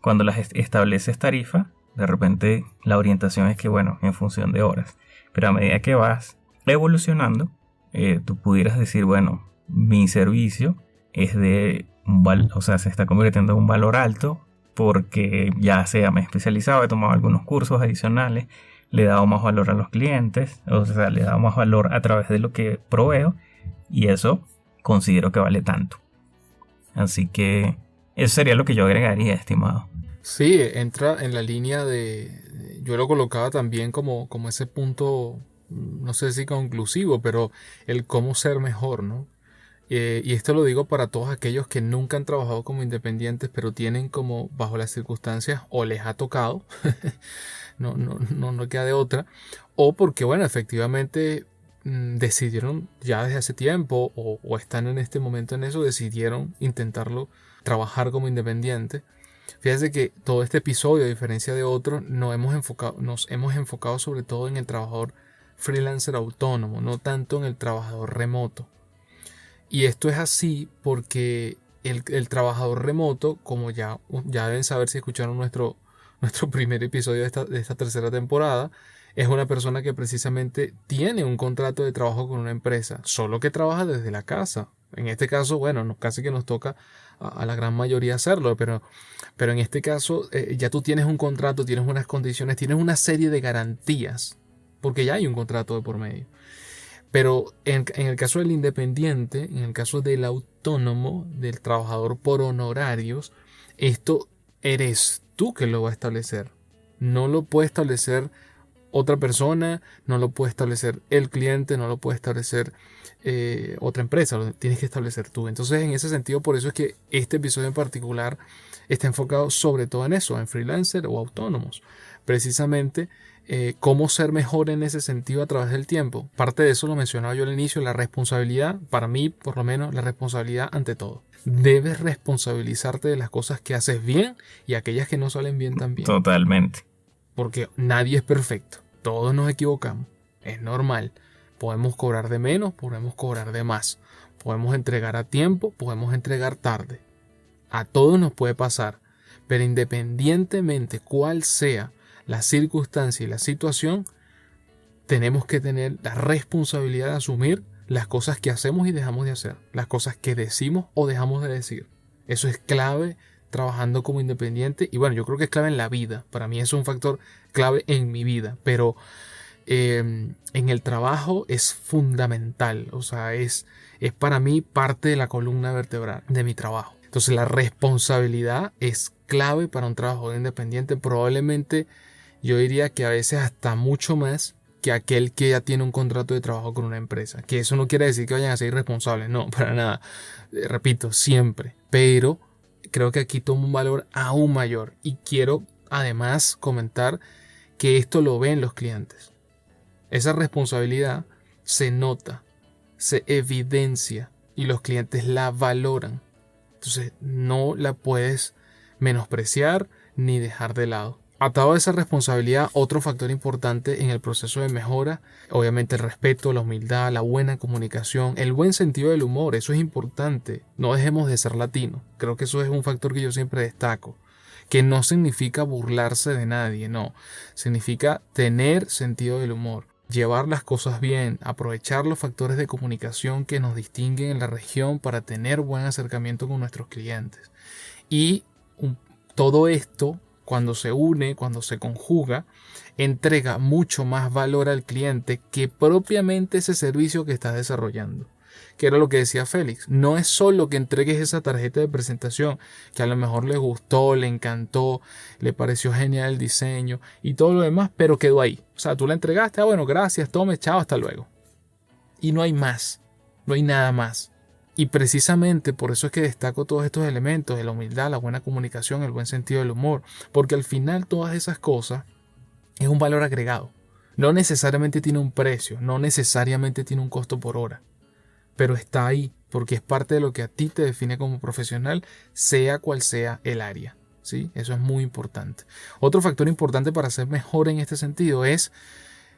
cuando las estableces tarifa, de repente la orientación es que, bueno, en función de horas. Pero a medida que vas evolucionando, tú pudieras decir, bueno, mi servicio es se está convirtiendo en un valor alto porque ya sea me he especializado, he tomado algunos cursos adicionales, le he dado más valor a los clientes, o sea, le he dado más valor a través de lo que proveo y eso considero que vale tanto. Así que eso sería lo que yo agregaría, estimado. Sí, entra en la línea yo lo colocaba también como ese punto, no sé si conclusivo, pero el cómo ser mejor, ¿no? Y esto lo digo para todos aquellos que nunca han trabajado como independientes, pero tienen como bajo las circunstancias o les ha tocado, no queda de otra, o porque, bueno, efectivamente decidieron ya desde hace tiempo o están en este momento en eso, decidieron intentarlo, trabajar como independiente. Fíjate que todo este episodio, a diferencia de otros, nos hemos enfocado sobre todo en el trabajador freelancer autónomo, no tanto en el trabajador remoto. Y esto es así porque el trabajador remoto, como ya deben saber si escucharon nuestro primer episodio de esta tercera temporada, es una persona que precisamente tiene un contrato de trabajo con una empresa, solo que trabaja desde la casa. En este caso, bueno, casi que nos toca a la gran mayoría hacerlo, pero en este caso ya tú tienes un contrato, tienes unas condiciones, tienes una serie de garantías, porque ya hay un contrato de por medio. Pero en el caso del independiente, en el caso del autónomo, del trabajador por honorarios, esto eres tú que lo va a establecer. No lo puede establecer otra persona, no lo puede establecer el cliente, no lo puede establecer otra empresa, lo tienes que establecer tú. Entonces, en ese sentido, por eso es que este episodio en particular está enfocado sobre todo en eso, en freelancer o autónomos. Precisamente cómo ser mejor en ese sentido a través del tiempo. Parte de eso lo mencionaba yo al inicio, la responsabilidad, para mí por lo menos la responsabilidad ante todo. Debes responsabilizarte de las cosas que haces bien y aquellas que no salen bien también. Totalmente. Porque nadie es perfecto, todos nos equivocamos, es normal. Podemos cobrar de menos, podemos cobrar de más, podemos entregar a tiempo, podemos entregar tarde. A todos nos puede pasar, pero independientemente cuál sea la circunstancia y la situación, tenemos que tener la responsabilidad de asumir las cosas que hacemos y dejamos de hacer, las cosas que decimos o dejamos de decir. Eso es clave trabajando como independiente y bueno, yo creo que es clave en la vida. Para mí es un factor clave en mi vida, pero en el trabajo es fundamental, o sea, es para mí parte de la columna vertebral de mi trabajo. Entonces la responsabilidad es clave para un trabajador independiente, probablemente yo diría que a veces hasta mucho más que aquel que ya tiene un contrato de trabajo con una empresa. Que eso no quiere decir que vayan a ser irresponsables, no, para nada. Repito, siempre. Pero creo que aquí toma un valor aún mayor. Y quiero además comentar que esto lo ven los clientes. Esa responsabilidad se nota, se evidencia y los clientes la valoran. Entonces no la puedes menospreciar ni dejar de lado. Atado a esa responsabilidad, otro factor importante en el proceso de mejora, obviamente el respeto, la humildad, la buena comunicación, el buen sentido del humor, eso es importante. No dejemos de ser latinos. Creo que eso es un factor que yo siempre destaco. Que no significa burlarse de nadie, no. Significa tener sentido del humor, llevar las cosas bien, aprovechar los factores de comunicación que nos distinguen en la región para tener buen acercamiento con nuestros clientes. Y todo esto, cuando se une, cuando se conjuga, entrega mucho más valor al cliente que propiamente ese servicio que estás desarrollando. Que era lo que decía Félix. No es solo que entregues esa tarjeta de presentación que a lo mejor le gustó, le encantó, le pareció genial el diseño y todo lo demás, pero quedó ahí. O sea, tú la entregaste, bueno, gracias, tome, chao, hasta luego. Y no hay más, no hay nada más. Y precisamente por eso es que destaco todos estos elementos de la humildad, la buena comunicación, el buen sentido del humor, porque al final todas esas cosas es un valor agregado. No necesariamente tiene un precio, no necesariamente tiene un costo por hora, pero está ahí porque es parte de lo que a ti te define como profesional, sea cual sea el área. ¿Sí? Eso es muy importante. Otro factor importante para ser mejor en este sentido es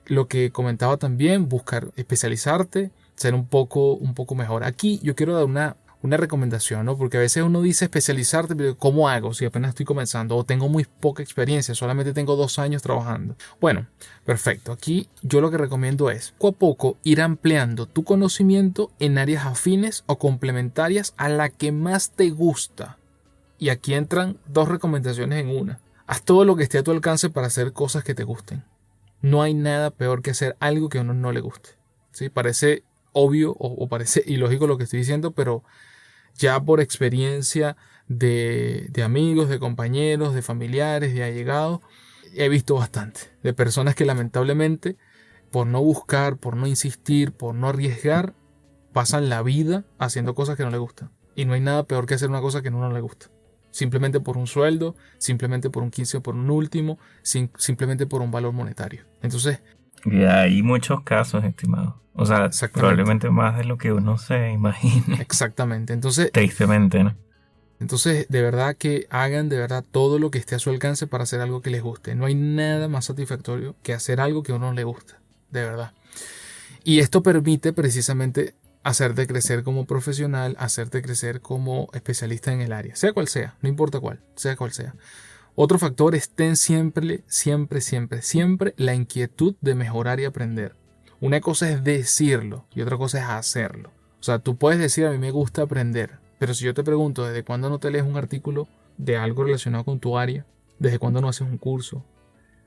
lo que comentaba también, buscar especializarte, ser un poco mejor. Aquí yo quiero dar una recomendación, ¿no? Porque a veces uno dice especializarte, pero ¿cómo hago si apenas estoy comenzando o tengo muy poca experiencia, solamente tengo 2 años trabajando? Bueno, perfecto. Aquí yo lo que recomiendo es poco a poco ir ampliando tu conocimiento en áreas afines o complementarias a la que más te gusta. Y aquí entran 2 recomendaciones en una. Haz todo lo que esté a tu alcance para hacer cosas que te gusten. No hay nada peor que hacer algo que a uno no le guste. ¿Sí? Parece obvio o parece ilógico lo que estoy diciendo, pero ya por experiencia de amigos, de compañeros, de familiares, de allegados, he visto bastante. De personas que lamentablemente, por no buscar, por no insistir, por no arriesgar, pasan la vida haciendo cosas que no les gustan. Y no hay nada peor que hacer una cosa que a uno no le gusta. Simplemente por un sueldo, simplemente por un 15 o por un último, simplemente por un valor monetario. Entonces, y hay muchos casos, estimado. O sea, probablemente más de lo que uno se imagine. Exactamente. Entonces, tristemente, ¿no? Entonces, de verdad que hagan de verdad todo lo que esté a su alcance para hacer algo que les guste. No hay nada más satisfactorio que hacer algo que a uno le gusta, de verdad. Y esto permite precisamente hacerte crecer como profesional, hacerte crecer como especialista en el área, sea cual sea, no importa cuál, sea cual sea. Otro factor es ten siempre la inquietud de mejorar y aprender. Una cosa es decirlo y otra cosa es hacerlo. O sea, tú puedes decir a mí me gusta aprender, pero si yo te pregunto desde cuándo no te lees un artículo de algo relacionado con tu área, desde cuándo no haces un curso,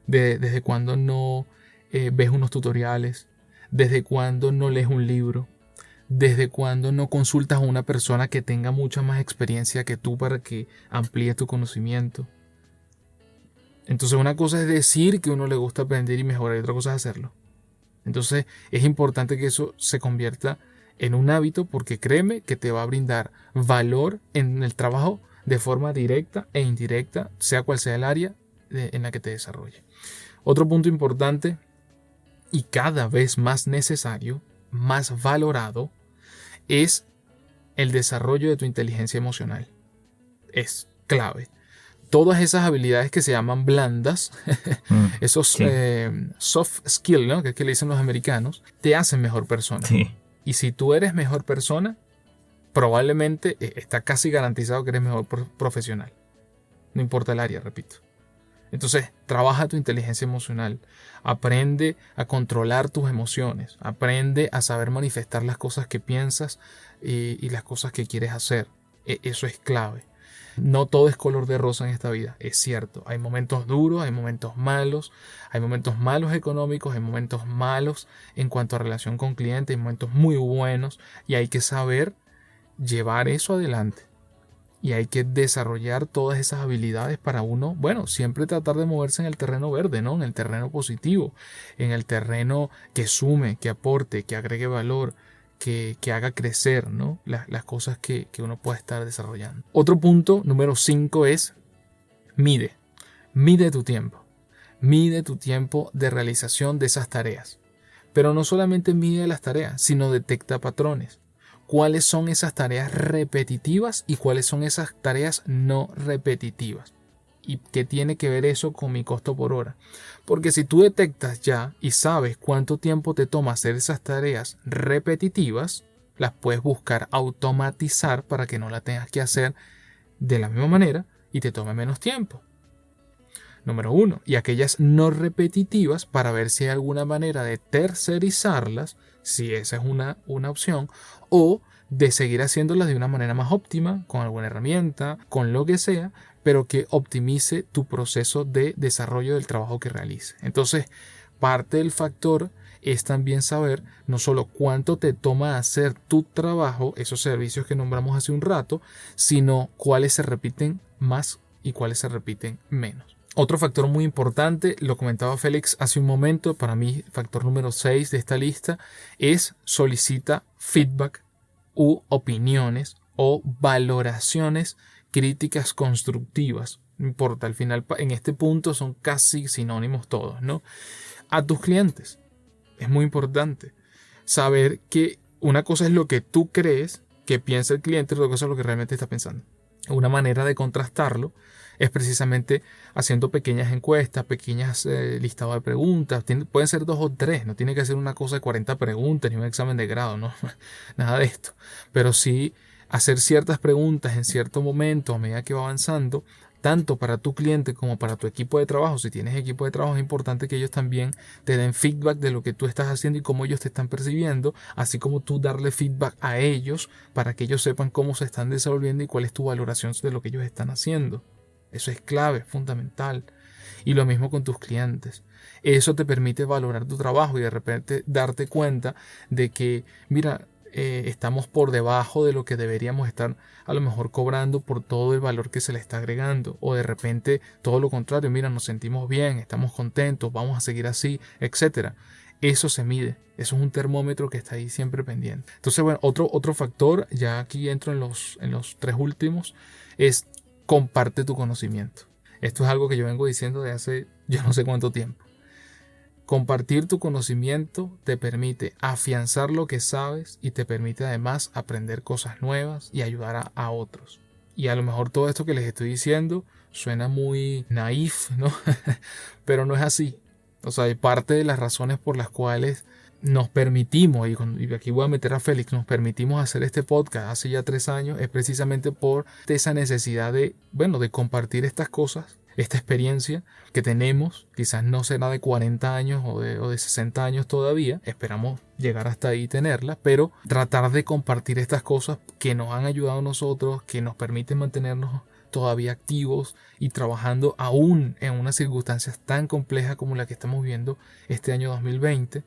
desde cuándo no ves unos tutoriales, desde cuándo no lees un libro, desde cuándo no consultas a una persona que tenga mucha más experiencia que tú para que amplíe tu conocimiento. Entonces una cosa es decir que a uno le gusta aprender y mejorar y otra cosa es hacerlo. Entonces es importante que eso se convierta en un hábito porque créeme que te va a brindar valor en el trabajo de forma directa e indirecta, sea cual sea el área en la que te desarrolle. Otro punto importante y cada vez más necesario, más valorado, es el desarrollo de tu inteligencia emocional. Es clave. Todas esas habilidades que se llaman blandas, esos sí. Soft skills, ¿no? Que es que le dicen los americanos, te hacen mejor persona. Sí. Y si tú eres mejor persona, probablemente está casi garantizado que eres mejor profesional. No importa el área, repito. Entonces, trabaja tu inteligencia emocional. Aprende a controlar tus emociones. Aprende a saber manifestar las cosas que piensas y las cosas que quieres hacer. Eso es clave. No todo es color de rosa en esta vida, es cierto. Hay momentos duros, hay momentos malos económicos, hay momentos malos en cuanto a relación con clientes, hay momentos muy buenos y hay que saber llevar eso adelante. Y hay que desarrollar todas esas habilidades para uno, bueno, siempre tratar de moverse en el terreno verde, ¿no? En el terreno positivo, en el terreno que sume, que aporte, que agregue valor, que haga crecer, ¿no? Las cosas que uno pueda estar desarrollando. Otro punto, número 5, es mide tu tiempo. Mide tu tiempo de realización de esas tareas. Pero no solamente mide las tareas, sino detecta patrones. ¿Cuáles son esas tareas repetitivas y cuáles son esas tareas no repetitivas? ¿Y qué tiene que ver eso con mi costo por hora? Porque si tú detectas ya y sabes cuánto tiempo te toma hacer esas tareas repetitivas, las puedes buscar automatizar para que no las tengas que hacer de la misma manera y te tome menos tiempo. Número 1. Y aquellas no repetitivas para ver si hay alguna manera de tercerizarlas, si esa es una opción, o de seguir haciéndolas de una manera más óptima, con alguna herramienta, con lo que sea, pero que optimice tu proceso de desarrollo del trabajo que realices. Entonces, parte del factor es también saber no solo cuánto te toma hacer tu trabajo, esos servicios que nombramos hace un rato, sino cuáles se repiten más y cuáles se repiten menos. Otro factor muy importante, lo comentaba Félix hace un momento, para mí factor número 6 de esta lista, es solicita feedback u opiniones o valoraciones críticas constructivas No importa, al final en este punto son casi sinónimos todos, ¿no? A tus clientes. Es muy importante saber que una cosa es lo que tú crees que piensa el cliente y otra cosa es lo que realmente está pensando. Una manera de contrastarlo es precisamente haciendo pequeñas encuestas, pequeñas listados de preguntas. Pueden ser 2 o 3, no tiene que ser una cosa de 40 preguntas ni un examen de grado, no, nada de esto. Pero sí hacer ciertas preguntas en cierto momento a medida que va avanzando, tanto para tu cliente como para tu equipo de trabajo. Si tienes equipo de trabajo, es importante que ellos también te den feedback de lo que tú estás haciendo y cómo ellos te están percibiendo, así como tú darle feedback a ellos para que ellos sepan cómo se están desenvolviendo y cuál es tu valoración de lo que ellos están haciendo. Eso es clave, es fundamental. Y lo mismo con tus clientes. Eso te permite valorar tu trabajo y de repente darte cuenta de que, mira, estamos por debajo de lo que deberíamos estar a lo mejor cobrando por todo el valor que se le está agregando, o de repente todo lo contrario, mira, nos sentimos bien, estamos contentos, vamos a seguir así, etcétera. Eso se mide, eso es un termómetro que está ahí siempre pendiente. Entonces, bueno, otro factor, ya aquí entro en los 3 últimos, es comparte tu conocimiento. Esto es algo que yo vengo diciendo de hace yo no sé cuánto tiempo. Compartir tu conocimiento te permite afianzar lo que sabes y te permite además aprender cosas nuevas y ayudar a otros. Y a lo mejor todo esto que les estoy diciendo suena muy naif, ¿no? Pero no es así. O sea, parte de las razones por las cuales nos permitimos, y aquí voy a meter a Félix, nos permitimos hacer este podcast hace ya 3 años, es precisamente por esa necesidad de compartir estas cosas, esta experiencia que tenemos. Quizás no será de 40 años o de 60 años todavía, esperamos llegar hasta ahí y tenerla, pero tratar de compartir estas cosas que nos han ayudado a nosotros, que nos permiten mantenernos todavía activos y trabajando aún en unas circunstancias tan complejas como la que estamos viendo este año 2020,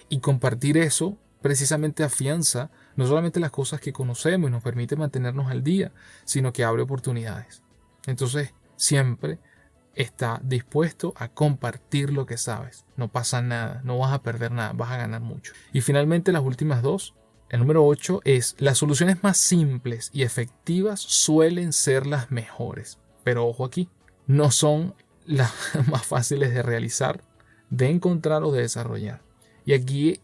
y compartir eso precisamente afianza no solamente las cosas que conocemos y nos permite mantenernos al día, sino que abre oportunidades. Entonces, siempre está dispuesto a compartir lo que sabes. No pasa nada, no vas a perder nada, vas a ganar mucho. Y finalmente, las últimas 2. El número 8 es: las soluciones más simples y efectivas suelen ser las mejores. Pero ojo aquí, no son las más fáciles de realizar, de encontrar o de desarrollar. Y aquí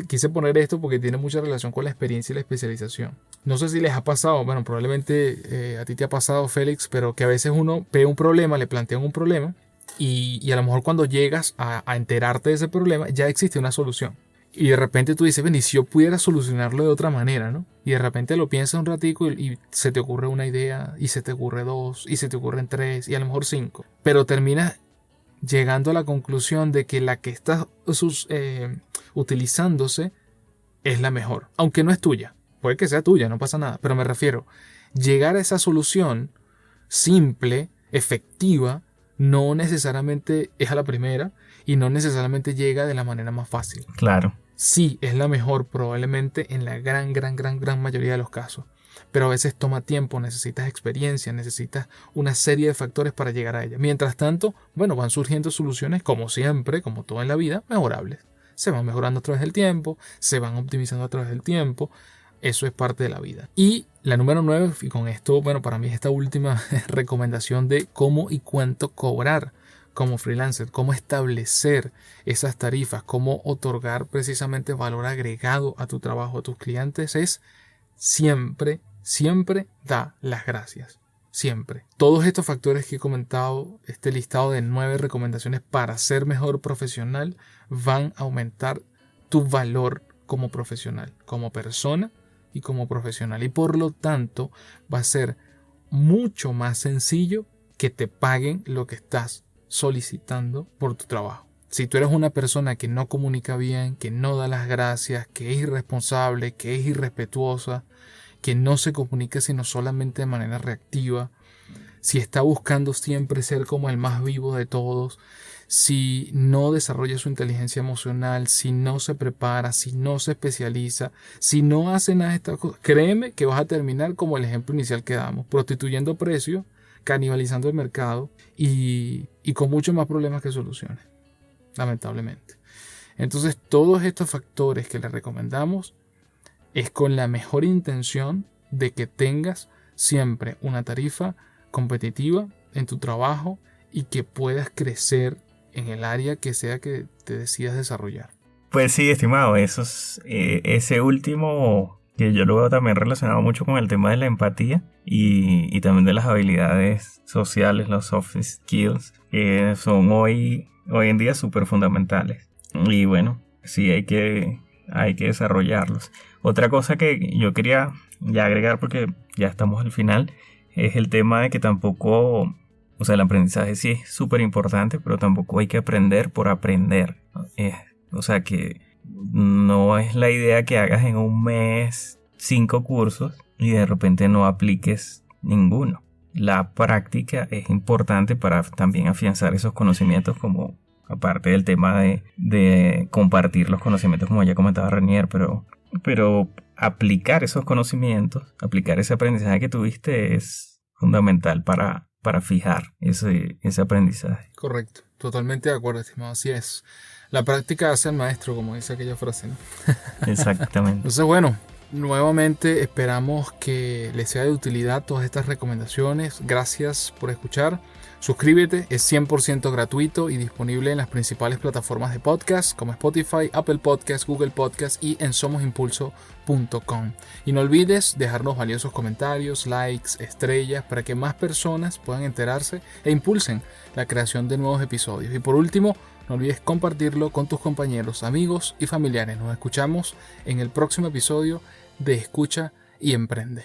quise poner esto porque tiene mucha relación con la experiencia y la especialización. No sé si les ha pasado, bueno, probablemente a ti te ha pasado, Félix, pero que a veces uno ve un problema, le plantean un problema y a lo mejor cuando llegas a enterarte de ese problema ya existe una solución. Y de repente tú dices, ven, y si yo pudiera solucionarlo de otra manera, ¿no? Y de repente lo piensas un ratico y se te ocurre una idea, y se te ocurre 2, y se te ocurren 3, y a lo mejor 5. Pero terminas llegando a la conclusión de que la que estás utilizándose es la mejor. Aunque no es tuya. Puede que sea tuya, no pasa nada. Pero me refiero, llegar a esa solución simple, efectiva, no necesariamente es a la primera y no necesariamente llega de la manera más fácil. Claro. Sí, es la mejor probablemente en la gran mayoría de los casos. Pero a veces toma tiempo, necesitas experiencia, necesitas una serie de factores para llegar a ella. Mientras tanto, bueno, van surgiendo soluciones, como siempre, como todo en la vida, mejorables. Se van mejorando a través del tiempo, se van optimizando a través del tiempo. Eso es parte de la vida. Y la número 9, y con esto, bueno, para mí es esta última recomendación de cómo y cuánto cobrar como freelancer, cómo establecer esas tarifas, cómo otorgar precisamente valor agregado a tu trabajo, a tus clientes, es siempre da las gracias. Siempre. Todos estos factores que he comentado, este listado de 9 recomendaciones para ser mejor profesional, van a aumentar tu valor como profesional, como persona y como profesional. Y por lo tanto, va a ser mucho más sencillo que te paguen lo que estás solicitando por tu trabajo. Si tú eres una persona que no comunica bien, que no da las gracias, que es irresponsable, que es irrespetuosa, que no se comunica sino solamente de manera reactiva, si está buscando siempre ser como el más vivo de todos, si no desarrolla su inteligencia emocional, si no se prepara, si no se especializa, si no hace nada de estas cosas, créeme que vas a terminar como el ejemplo inicial que damos, prostituyendo precios, canibalizando el mercado y con muchos más problemas que soluciones, lamentablemente. Entonces, todos estos factores que les recomendamos es con la mejor intención de que tengas siempre una tarifa competitiva en tu trabajo y que puedas crecer en el área que sea que te decidas desarrollar. Pues sí, estimado, eso es, ese último que yo lo veo también relacionado mucho con el tema de la empatía y también de las habilidades sociales, los soft skills, que son hoy en día súper fundamentales. Y bueno, sí hay que desarrollarlos. Otra cosa que yo quería ya agregar, porque ya estamos al final, es el tema de que tampoco, o sea, el aprendizaje sí es súper importante, pero tampoco hay que aprender por aprender. O sea, que no es la idea que hagas en un mes 5 cursos y de repente no apliques ninguno. La práctica es importante para también afianzar esos conocimientos, como aparte del tema de compartir los conocimientos, como ya comentaba Renier, pero aplicar esos conocimientos, aplicar ese aprendizaje que tuviste es fundamental para fijar ese aprendizaje. Correcto, totalmente de acuerdo, estimado, así es. La práctica hace al maestro, como dice aquella frase, ¿no? Exactamente. Entonces, bueno, nuevamente esperamos que les sea de utilidad todas estas recomendaciones. Gracias por escuchar. Suscríbete, es 100% gratuito y disponible en las principales plataformas de podcast como Spotify, Apple Podcasts, Google Podcasts y en somosimpulso.com. Y no olvides dejarnos valiosos comentarios, likes, estrellas para que más personas puedan enterarse e impulsen la creación de nuevos episodios. Y por último, no olvides compartirlo con tus compañeros, amigos y familiares. Nos escuchamos en el próximo episodio de Escucha y Emprende.